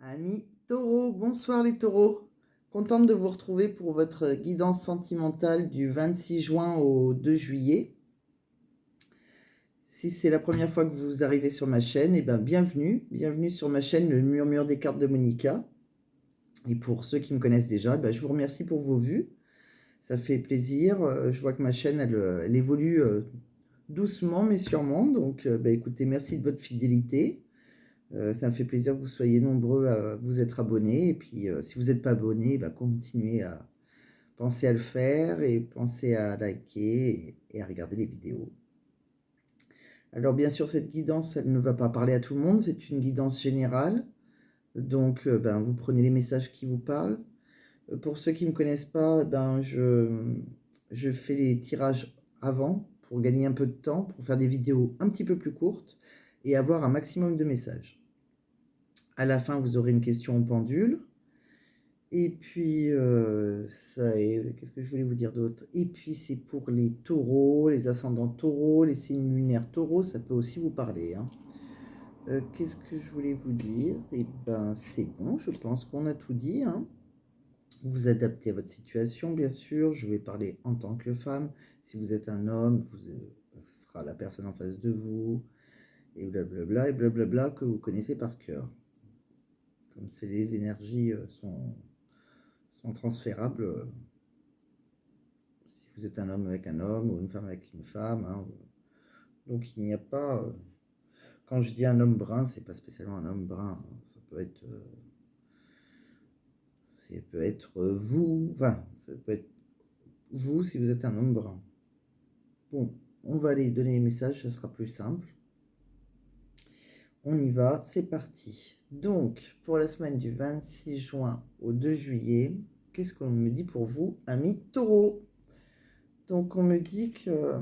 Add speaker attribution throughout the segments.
Speaker 1: Amis taureaux, bonsoir les taureaux. Contente de vous retrouver pour votre guidance sentimentale du 26 juin au 2 juillet. Si c'est la première fois que vous arrivez sur ma chaîne, bienvenue. Bienvenue sur ma chaîne Le Murmure des cartes de Monica. Et pour ceux qui me connaissent déjà, je vous remercie pour vos vues. Ça fait plaisir. Je vois que ma chaîne, elle évolue doucement mais sûrement. Donc écoutez, merci de votre fidélité. Ça me fait plaisir que vous soyez nombreux à vous être abonnés. Et puis, si vous n'êtes pas abonné, continuez à penser à le faire et pensez à liker et à regarder les vidéos. Alors, bien sûr, cette guidance, elle ne va pas parler à tout le monde. C'est une guidance générale. Donc, vous prenez les messages qui vous parlent. Pour ceux qui ne me connaissent pas, je fais les tirages avant pour gagner un peu de temps, pour faire des vidéos un petit peu plus courtes et avoir un maximum de messages. À la fin, vous aurez une question au pendule. Et puis, qu'est-ce que je voulais vous dire d'autre? Et puis, c'est pour les taureaux, les ascendants taureaux, les signes lunaires taureaux, ça peut aussi vous parler, hein. Qu'est-ce que je voulais vous dire? Eh ben, c'est bon, je pense qu'on a tout dit, hein. Vous adaptez à votre situation, bien sûr. Je vais parler en tant que femme. Si vous êtes un homme, ce sera la personne en face de vous, et blablabla, que vous connaissez par cœur. Comme c'est les énergies sont transférables. Si vous êtes un homme avec un homme ou une femme avec une femme, hein. Donc il n'y a pas... quand je dis un homme brun, c'est pas spécialement un homme brun. Ça peut être vous, enfin, ça peut être vous si vous êtes un homme brun. Bon, on va aller donner les messages, ça sera plus simple. On y va, c'est parti. Donc, pour la semaine du 26 juin au 2 juillet, qu'est-ce qu'on me dit pour vous, amis taureaux? Donc, on me dit que...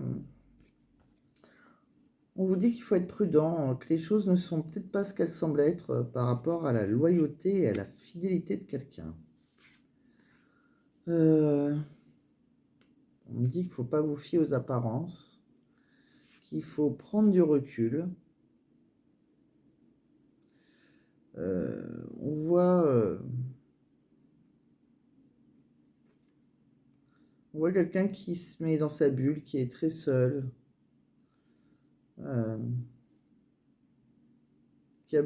Speaker 1: On vous dit qu'il faut être prudent, que les choses ne sont peut-être pas ce qu'elles semblent être par rapport à la loyauté et à la fidélité de quelqu'un. On me dit qu'il ne faut pas vous fier aux apparences, qu'il faut prendre du recul. On voit quelqu'un qui se met dans sa bulle, qui est très seul, qui a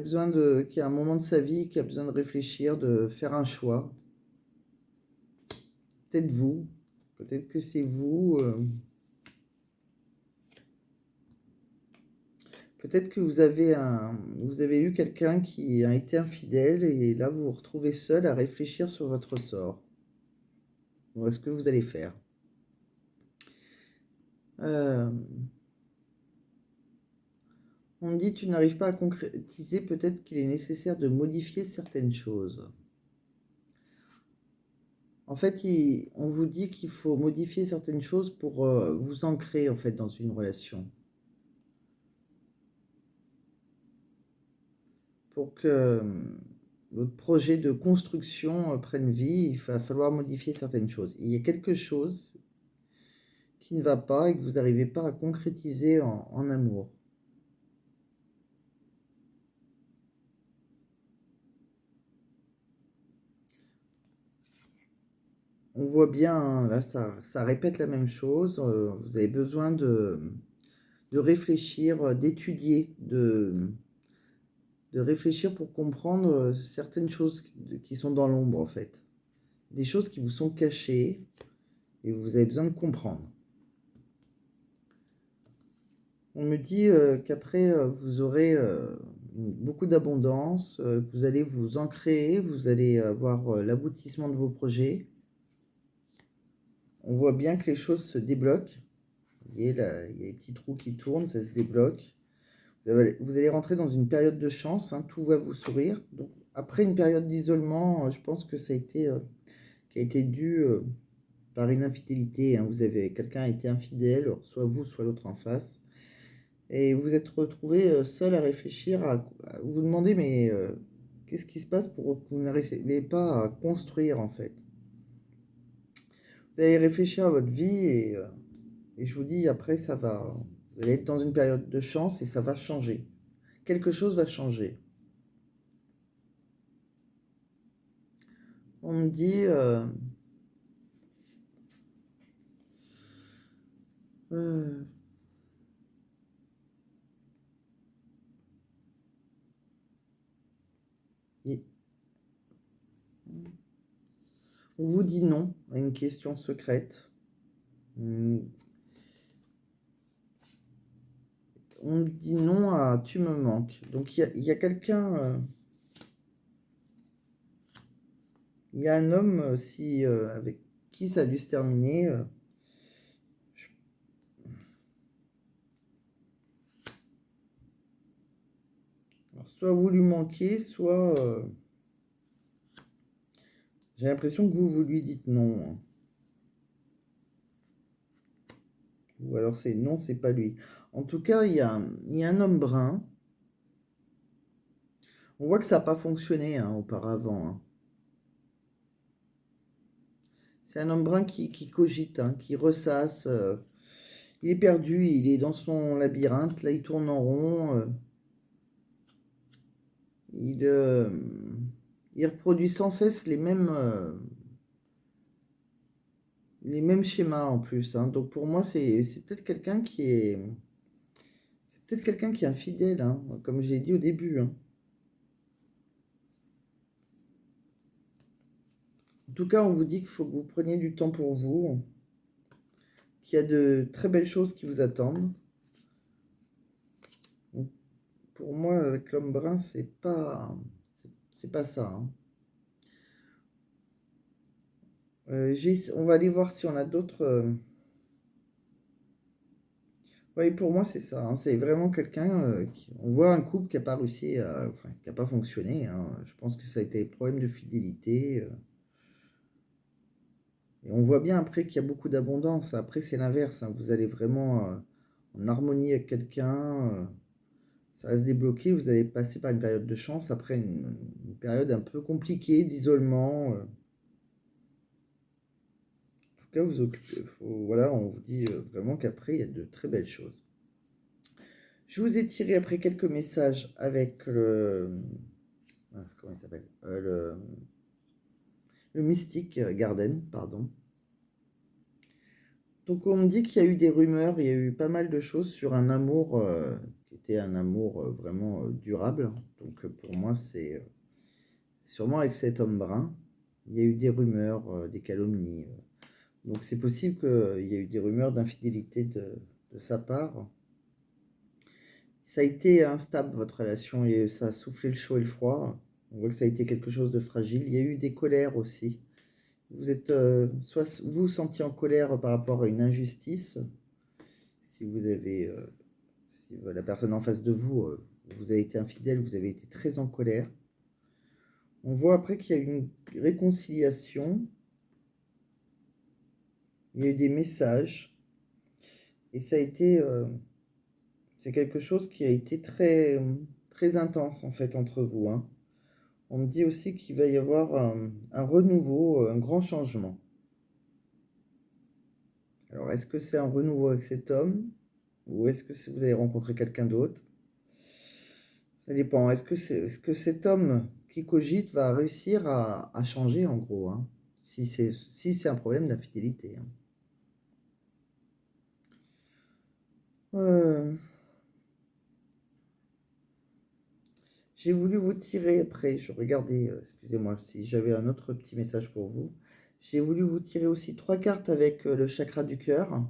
Speaker 1: un moment de sa vie, qui a besoin de réfléchir, de faire un choix. Peut-être que c'est vous. Peut-être que vous avez eu quelqu'un qui a été infidèle et là vous vous retrouvez seul à réfléchir sur votre sort. Ou est-ce que vous allez faire? On me dit tu n'arrives pas à concrétiser, peut-être qu'il est nécessaire de modifier certaines choses. En fait, on vous dit qu'il faut modifier certaines choses pour vous ancrer en fait dans une relation. Pour que votre projet de construction prenne vie, il va falloir modifier certaines choses. Il y a quelque chose qui ne va pas et que vous n'arrivez pas à concrétiser en amour. On voit bien, hein, là, ça répète la même chose. Vous avez besoin de réfléchir, d'étudier, de réfléchir pour comprendre certaines choses qui sont dans l'ombre, en fait. Des choses qui vous sont cachées et vous avez besoin de comprendre. On me dit qu'après, vous aurez beaucoup d'abondance, que vous allez vous ancrer, vous allez avoir l'aboutissement de vos projets. On voit bien que les choses se débloquent. Vous voyez, là, il y a des petits trous qui tournent, ça se débloque. Vous allez rentrer dans une période de chance, hein, tout va vous sourire. Donc, après une période d'isolement, je pense que ça a été dû par une infidélité, hein. Quelqu'un a été infidèle, soit vous, soit l'autre en face. Et vous êtes retrouvé seul à réfléchir, à vous demander, mais qu'est-ce qui se passe pour que vous n'arrivez pas à construire, en fait? Vous allez réfléchir à votre vie et je vous dis, après, vous allez être dans une période de chance et ça va changer. Quelque chose va changer. On me dit... il- on vous dit non à une question secrète. On me dit non à tu me manques. Donc il y a quelqu'un... il y a un homme si, avec qui ça a dû se terminer. Je- alors, soit vous lui manquez, soit... j'ai l'impression que vous lui dites non, hein. Ou alors c'est non, c'est pas lui. En tout cas, il y a un homme brun. On voit que ça n'a pas fonctionné hein, auparavant, hein. C'est un homme brun qui cogite, hein, qui ressasse. Il est perdu, il est dans son labyrinthe. Là, il tourne en rond. Il, euh, il reproduit sans cesse les mêmes schémas en plus, hein. Donc pour moi, c'est peut-être quelqu'un qui est... C'est peut-être quelqu'un qui est infidèle, hein, comme j'ai dit au début, hein. En tout cas, on vous dit qu'il faut que vous preniez du temps pour vous, qu'il y a de très belles choses qui vous attendent. Donc, pour moi, avec l'homme brun, c'est pas ça, hein. On va aller voir si on a d'autres. Oui, pour moi, c'est ça, hein. C'est vraiment quelqu'un on voit un couple qui n'a pas réussi, enfin, qui n'a pas fonctionné, hein. Je pense que ça a été problème de fidélité. Et on voit bien après qu'il y a beaucoup d'abondance. Après, c'est l'inverse, hein. Vous allez vraiment en harmonie avec quelqu'un. Ça va se débloquer. Vous allez passer par une période de chance. Après, une période un peu compliquée d'isolement. En tout cas, vous occupez. Voilà, on vous dit vraiment qu'après, il y a de très belles choses. Je vous ai tiré après quelques messages avec comment il s'appelle le Mystic Garden, pardon. Donc on me dit qu'il y a eu des rumeurs, il y a eu pas mal de choses sur un amour qui était un amour vraiment durable. Donc pour moi, c'est sûrement avec cet homme brun. Il y a eu des rumeurs, des calomnies. Donc c'est possible qu'il y ait eu des rumeurs d'infidélité de sa part. Ça a été instable, votre relation, et ça a soufflé le chaud et le froid. On voit que ça a été quelque chose de fragile. Il y a eu des colères aussi. Vous êtes soit vous sentiez en colère par rapport à une injustice, si vous avez, si la personne en face de vous, vous avez été infidèle, vous avez été très en colère. On voit après qu'il y a eu une réconciliation, il y a eu des messages, et ça a été, c'est quelque chose qui a été très, très intense en fait entre vous, hein. On me dit aussi qu'il va y avoir un renouveau, un grand changement. Alors, est-ce que c'est un renouveau avec cet homme ou est-ce que vous allez rencontrer quelqu'un d'autre? Ça dépend. Est-ce que cet homme qui cogite va réussir à changer en gros, hein, si c'est un problème d'infidélité, hein. Euh, j'ai voulu vous tirer après. Je regardais, excusez-moi, si j'avais un autre petit message pour vous. J'ai voulu vous tirer aussi 3 cartes avec le chakra du cœur.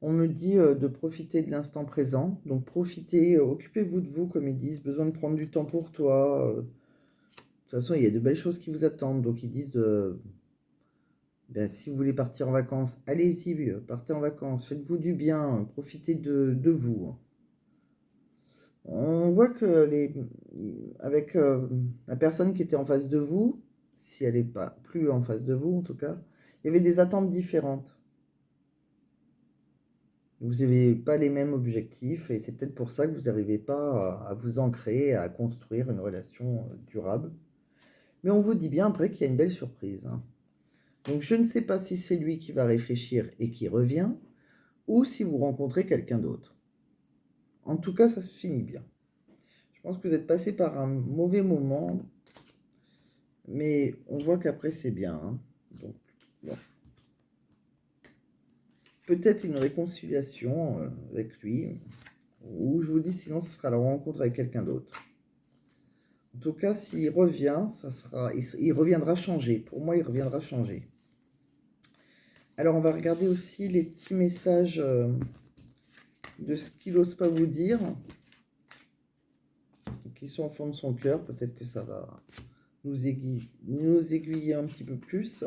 Speaker 1: On me dit de profiter de l'instant présent. Donc profitez, occupez-vous de vous, comme ils disent. Besoin de prendre du temps pour toi. De toute façon, il y a de belles choses qui vous attendent. Donc ils disent ben, si vous voulez partir en vacances, allez-y, partez en vacances. Faites-vous du bien. Profitez de vous. On voit que avec la personne qui était en face de vous, si elle n'est pas plus en face de vous en tout cas, il y avait des attentes différentes. Vous n'avez pas les mêmes objectifs et c'est peut-être pour ça que vous n'arrivez pas à vous ancrer, à construire une relation durable. Mais on vous dit bien après qu'il y a une belle surprise, hein. Donc je ne sais pas si c'est lui qui va réfléchir et qui revient, ou si vous rencontrez quelqu'un d'autre. En tout cas, ça se finit bien. Je pense que vous êtes passé par un mauvais moment. Mais on voit qu'après, c'est bien. Hein. Donc, bon. Peut-être une réconciliation avec lui. Ou je vous dis, sinon, ce sera la rencontre avec quelqu'un d'autre. En tout cas, s'il revient, il reviendra changer. Pour moi, il reviendra changer. Alors, on va regarder aussi les petits messages de ce qu'il n'ose pas vous dire, qui sont au fond de son cœur. Peut-être que ça va nous aiguiller un petit peu plus.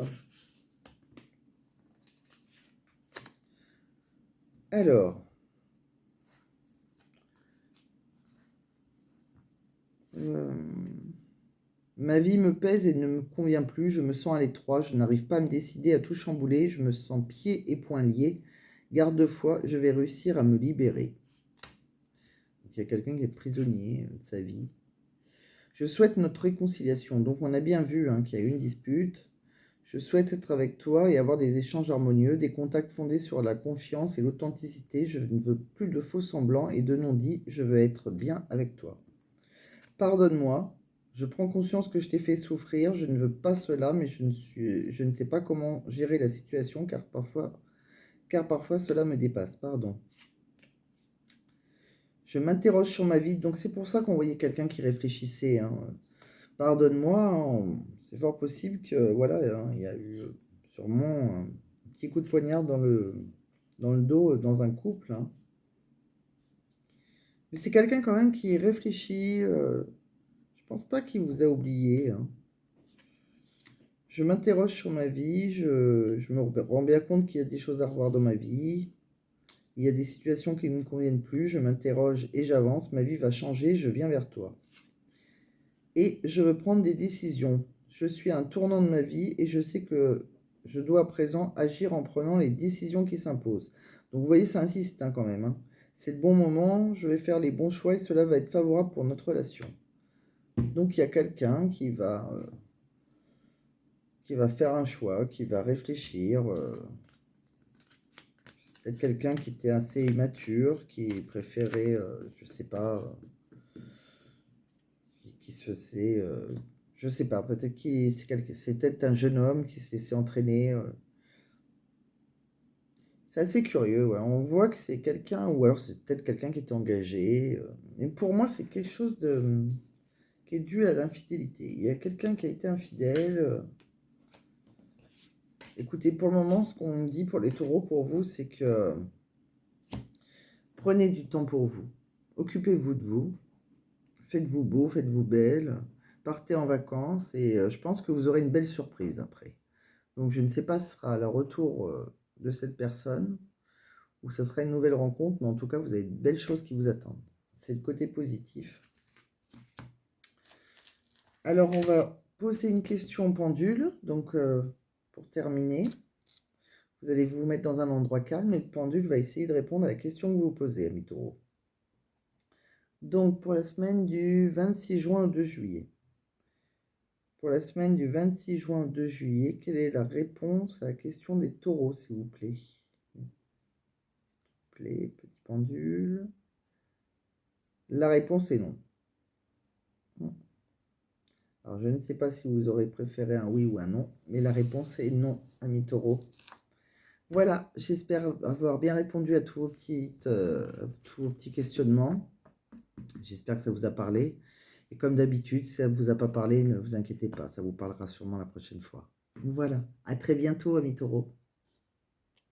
Speaker 1: Alors, ma vie me pèse et ne me convient plus, je me sens à l'étroit, je n'arrive pas à me décider à tout chambouler, je me sens pieds et poings liés. Garde-foi, je vais réussir à me libérer. Donc, il y a quelqu'un qui est prisonnier de sa vie. Je souhaite notre réconciliation. Donc on a bien vu qu'il y a eu une dispute. Je souhaite être avec toi et avoir des échanges harmonieux, des contacts fondés sur la confiance et l'authenticité. Je ne veux plus de faux semblants et de non-dits. Je veux être bien avec toi. Pardonne-moi. Je prends conscience que je t'ai fait souffrir. Je ne veux pas cela, mais je ne sais pas comment gérer la situation car parfois cela me dépasse. Pardon. Je m'interroge sur ma vie. Donc c'est pour ça qu'on voyait quelqu'un qui réfléchissait. Pardonne-moi, c'est fort possible que, voilà, il y a eu sûrement un petit coup de poignard dans le dos dans un couple. Mais c'est quelqu'un quand même qui réfléchit. Je pense pas qu'il vous a oublié. Je m'interroge sur ma vie, je me rends bien compte qu'il y a des choses à revoir dans ma vie. Il y a des situations qui ne me conviennent plus. Je m'interroge et j'avance. Ma vie va changer. Je viens vers toi. Et je veux prendre des décisions. Je suis à un tournant de ma vie et je sais que je dois à présent agir en prenant les décisions qui s'imposent. Donc vous voyez, ça insiste quand même. C'est le bon moment, je vais faire les bons choix et cela va être favorable pour notre relation. Donc il y a quelqu'un qui va faire un choix, qui va réfléchir. Peut-être quelqu'un qui était assez immature, qui préférait, je sais pas, qui se faisait, je sais pas, peut-être c'est peut-être un jeune homme qui se laissait entraîner. C'est assez curieux, ouais. On voit que c'est quelqu'un, ou alors c'est peut-être quelqu'un qui était engagé. Mais pour moi, c'est quelque chose qui est dû à l'infidélité. Il y a quelqu'un qui a été infidèle. Écoutez, pour le moment, ce qu'on me dit pour les taureaux, pour vous, c'est que prenez du temps pour vous. Occupez-vous de vous. Faites-vous beau, faites-vous belle. Partez en vacances et je pense que vous aurez une belle surprise après. Donc je ne sais pas si ce sera le retour de cette personne ou ça sera une nouvelle rencontre, mais en tout cas, vous avez de belles choses qui vous attendent. C'est le côté positif. Alors, on va poser une question pendule. Donc, pour terminer, vous allez vous mettre dans un endroit calme et le pendule va essayer de répondre à la question que vous posez, amis taureaux. Donc, pour la semaine du 26 juin au 2 juillet. Pour la semaine du 26 juin au 2 juillet, quelle est la réponse à la question des taureaux, s'il vous plaît? S'il vous plaît, petit pendule. La réponse est non. Alors, je ne sais pas si vous aurez préféré un oui ou un non, mais la réponse est non, amis taureaux. Voilà, j'espère avoir bien répondu à tous vos petits questionnements. J'espère que ça vous a parlé. Et comme d'habitude, si ça ne vous a pas parlé, ne vous inquiétez pas, ça vous parlera sûrement la prochaine fois. Voilà, à très bientôt, amis taureaux.